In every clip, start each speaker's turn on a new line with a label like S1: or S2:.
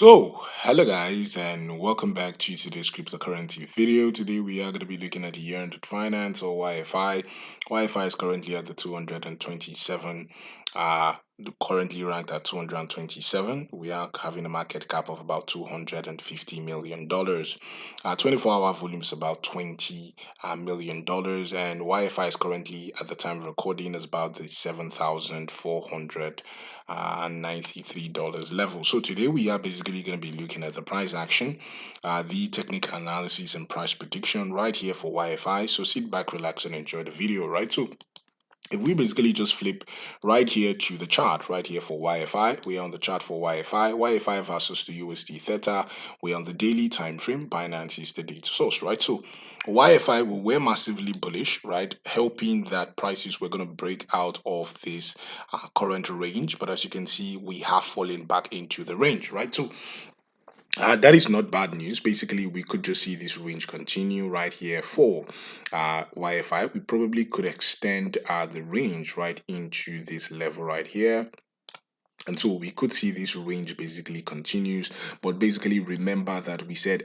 S1: Hello guys, and welcome back to today's cryptocurrency video. Today we are going to be looking at the YEARN finance or YFI. YFI is currently at the 227, currently ranked at 227. We are having a market cap of about $250 million. 24-hour volume is about $20 million, and YFI is currently at the time of recording is about the 7,400 and $93 level. So today we are basically going to be looking at the price action, the technical analysis and price prediction right here for YFI. So sit back, relax, and enjoy the video. Right. So if we basically just flip right here to the chart right here for YFI, we're on the chart for YFI versus the USD theta. We're on the daily time frame. Binance is the data source, right? So YFI we were massively bullish, right, helping that prices were going to break out of this current range, but as you can see we have fallen back into the range, right? So that is not bad news. Basically, we could just see this range continue right here for YFI. We probably could extend the range right into this level right here. And so we could see this range basically continues, but basically remember that we said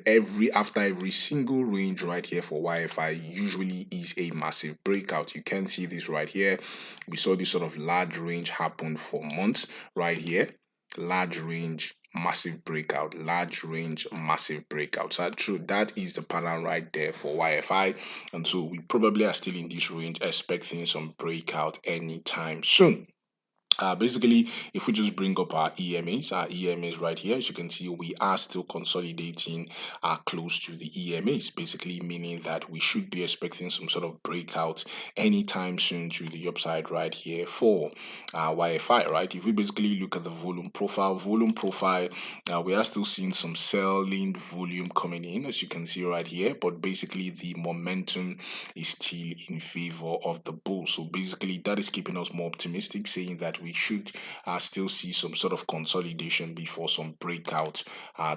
S1: after every single range right here for YFI usually is a massive breakout. You can see this right here. We saw this sort of large range happen for months right here. Large range, massive breakout, large range, massive breakout. So true, that is the pattern right there for YFI. And so we probably are still in this range, expecting some breakout anytime soon. Basically, if we just bring up our EMAs right here, as you can see, we are still consolidating close to the EMAs, basically meaning that we should be expecting some sort of breakout anytime soon to the upside right here for YFI, right? If we basically look at the volume profile, we are still seeing some selling volume coming in, as you can see right here, but basically the momentum is still in favor of the bull. So basically, that is keeping us more optimistic, saying that we should still see some sort of consolidation before some breakout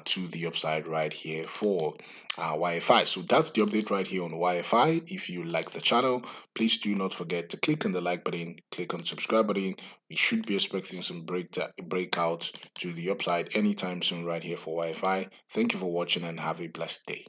S1: to the upside right here for YFI. So that's the update right here on YFI. If you like the channel, please do not forget to click on the like button, click on the subscribe button. We should be expecting some breakout to the upside anytime soon right here for YFI. Thank you for watching and have a blessed day.